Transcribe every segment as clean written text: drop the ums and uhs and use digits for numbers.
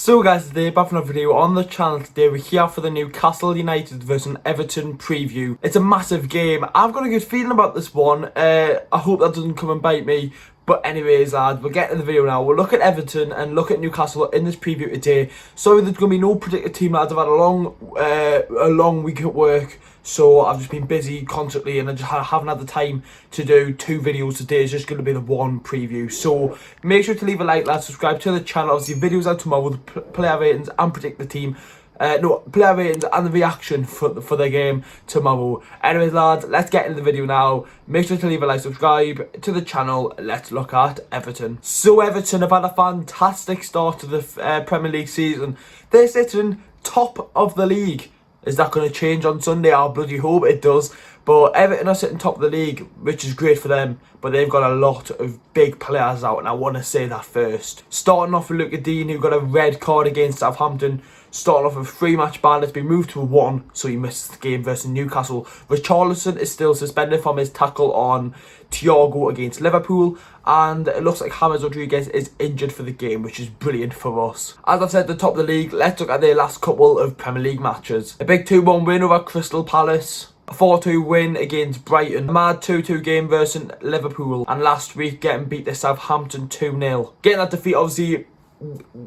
So guys, today back from a video on the channel. Today we're here for the Newcastle United versus Everton preview. It's a massive game. I've got a good feeling about this one. I hope that doesn't come and bite me. But anyways, lads, we'll get into the video now. We'll look at Everton and look at Newcastle in this preview today. Sorry, there's going to be no predicted team, lads. I've had a long week at work. So I've just been busy constantly and I just haven't had the time to do 2 videos today. It's just going to be the one preview. So make sure to leave a like, lads, subscribe to the channel. Obviously, videos out tomorrow with player ratings and predict the team. Player ratings and the reaction for the game tomorrow. Anyways, lads, let's get into the video now. Make sure to leave a like, subscribe to the channel. Let's look at Everton. So Everton have had a fantastic start to the Premier League season. They're sitting top of the league. Is that going to change on Sunday? I bloody hope it does. But Everton are sitting top of the league, which is great for them. But they've got a lot of big players out, and I want to say that first. Starting off with Luke Dean, who got a red card against Southampton. Starting off with a 3-match ban, it's been moved to a 1, so he missed the game versus Newcastle. Richarlison is still suspended from his tackle on Thiago against Liverpool, and it looks like James Rodriguez is injured for the game, which is brilliant for us. As I've said, the top of the league, let's look at their last couple of Premier League matches. A big 2-1 win over Crystal Palace, a 4-2 win against Brighton, a mad 2-2 game versus Liverpool, and last week getting beat to Southampton 2-0. Getting that defeat, obviously,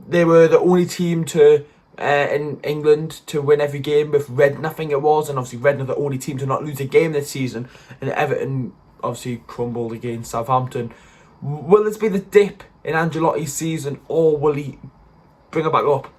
they were the only team to in England to win every game with Redden, I think it was, and obviously Redden are the only team to not lose a game this season, and Everton obviously crumbled against Southampton. Will this be the dip in Ancelotti's season, or will he bring it back up?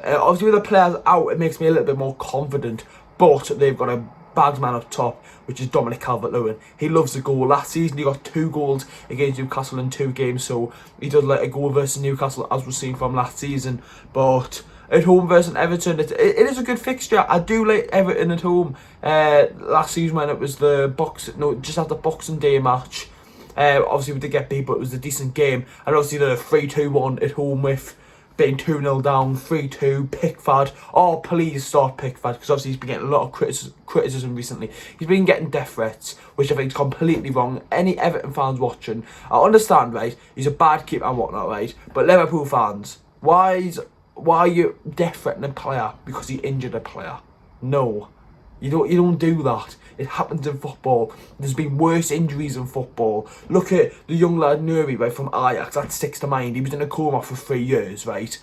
Obviously with the players out, it makes me a little bit more confident, but they've got a bags man up top, which is Dominic Calvert-Lewin. He loves the goal. Last season he got 2 goals against Newcastle in 2 games, so he does like a goal versus Newcastle, as we've seen from last season. But at home versus Everton, it is a good fixture. I do like Everton at home. Last season when it was just after Boxing Day match, obviously we did get beat, but it was a decent game. And obviously the 3-2-1 at home with being 2-0 down, 3-2, Pickford. Oh, please start Pickford, because obviously he's been getting a lot of criticism recently. He's been getting death threats, which I think is completely wrong. Any Everton fans watching, I understand, right? He's a bad keeper and whatnot, right? But Liverpool fans, why are you death threatening a player because he injured a player? No, you don't do that. It happens in football. There's been worse injuries in football. Look at the young lad Nuri, right, from Ajax. That sticks to mind. He was in a coma for 3 years, right?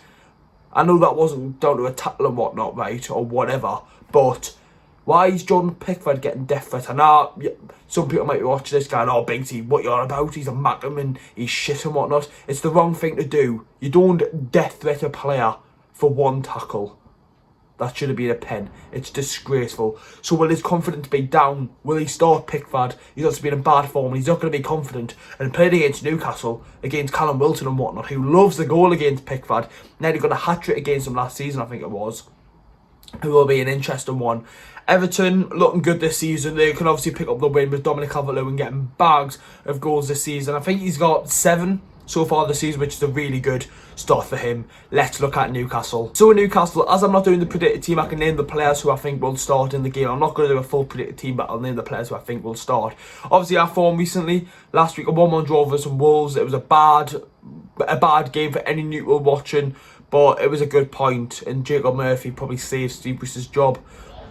I know that wasn't down to a tackle and whatnot, right, or whatever. But why is Jordan Pickford getting death threats? And some people might be watching this going, "Oh, Bigsy, what you're on about? He's a Mackham and he's shit and whatnot." It's the wrong thing to do. You don't death threat a player for 1 tackle. That should have been a pen. It's disgraceful. So will his confidence be down? Will he start Pickford? He's also been in bad form and he's not going to be confident. And played against Newcastle, against Callum Wilson and whatnot, who loves the goal against Pickford. Now he got a hat-trick against him last season, I think it was. It will be an interesting one. Everton looking good this season. They can obviously pick up the win with Dominic Calvert-Lewin getting bags of goals this season. I think he's got 7 so far this season, which is a really good start for him. Let's look at Newcastle. So in Newcastle, as I'm not doing the predicted team, I can name the players who I think will start in the game. I'm not going to do a full predicted team, but I'll name the players who I think will start. Obviously, our form recently, last week, a 1-1 draw versus Wolves. It was a bad game for any neutral watching, but it was a good point, and Jacob Murphy probably saved Steve Bruce's job.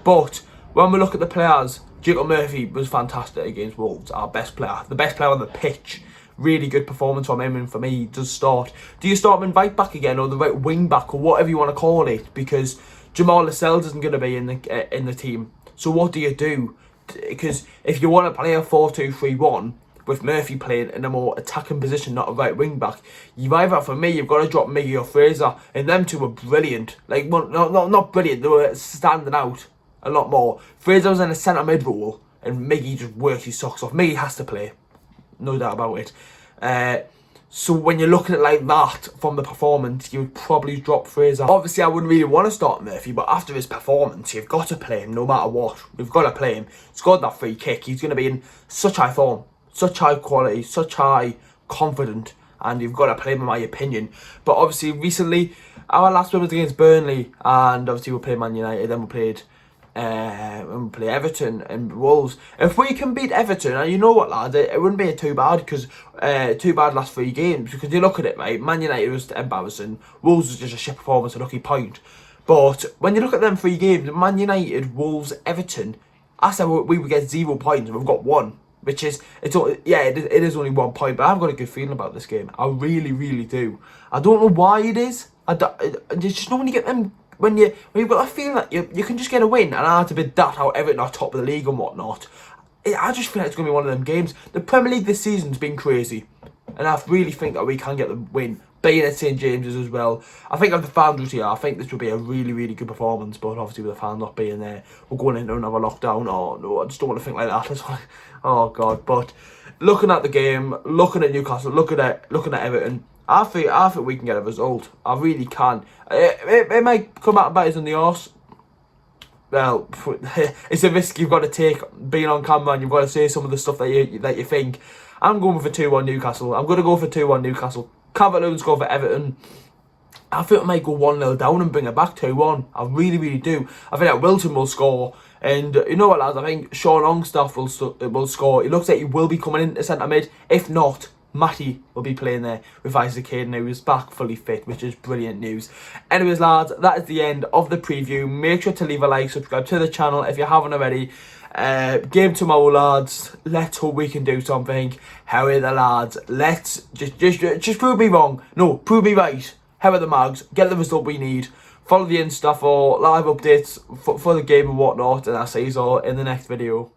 But when we look at the players, Jacob Murphy was fantastic against Wolves, our best player, the best player on the pitch. Really good performance from him, and for me, he does start. Do you start him in right back again, or the right wing back, or whatever you want to call it? Because Jamal Lascelles isn't going to be in the team. So what do you do? Because if you want to play a 4-2-3-1 with Murphy playing in a more attacking position, not a right wing back, you've either, for me, you've got to drop Miggy or Fraser, and them two were brilliant. Like, well, not brilliant. They were standing out a lot more. Fraser was in a centre mid role, and Miggy just worked his socks off. Miggy has to play. No doubt about it. So when you look at it like that from the performance, you would probably drop Fraser. Obviously, I wouldn't really want to start Murphy, but after his performance, you've got to play him no matter what. You've got to play him. Scored that free kick. He's going to be in such high form, such high quality, such high confidence, and you've got to play him, in my opinion. But obviously, recently, our last win was against Burnley, and obviously we played Man United, then we played when we play Everton and Wolves. If we can beat Everton, and you know what, lads, it wouldn't be too bad, because too bad last 3 games, because you look at it, right, Man United was embarrassing, Wolves was just a shit performance, a lucky point. But when you look at them 3 games, Man United, Wolves, Everton, I said we would get 0 points, and we've got 1. Which is, it is only 1 point, but I've got a good feeling about this game. I really, really do. I don't know why it is. I just know when you get them, when you've got a feeling that you can just get a win, and I had to bid that out Everton are top of the league and whatnot. I just feel like it's going to be one of them games. The Premier League this season's been crazy, and I really think that we can get the win. Being at St James's as well. I think if the fans was here, I think this would be a really, really good performance. But obviously with the fans not being there, we're going into another lockdown. Oh no, I just don't want to think like that. Oh god. But looking at the game, looking at Newcastle, looking at Everton, I think we can get a result. I really can. It might come out and bite us in the arse. Well, it's a risk you've got to take being on camera, and you've got to say some of the stuff that you think. I'm going for 2-1 Newcastle. I'm going to go for 2-1 Newcastle. Calvert-Lewin score for Everton. I think we might go 1-0 down and bring it back 2-1. I really, really do. I think that Wilton will score. And you know what, lads? I think Sean Longstaff will score. It looks like he will be coming into centre mid. If not, Matty will be playing there with Isaac Hayden, who is back fully fit, which is brilliant news. Anyways, lads, that is the end of the preview. Make sure to leave a like, subscribe to the channel if you haven't already. Game tomorrow, lads. Let's hope we can do something. How are the lads? Let's just prove me wrong. No, prove me right. How are the Mags? Get the result we need. Follow the Insta for live updates for the game and whatnot. And I'll see you all in the next video.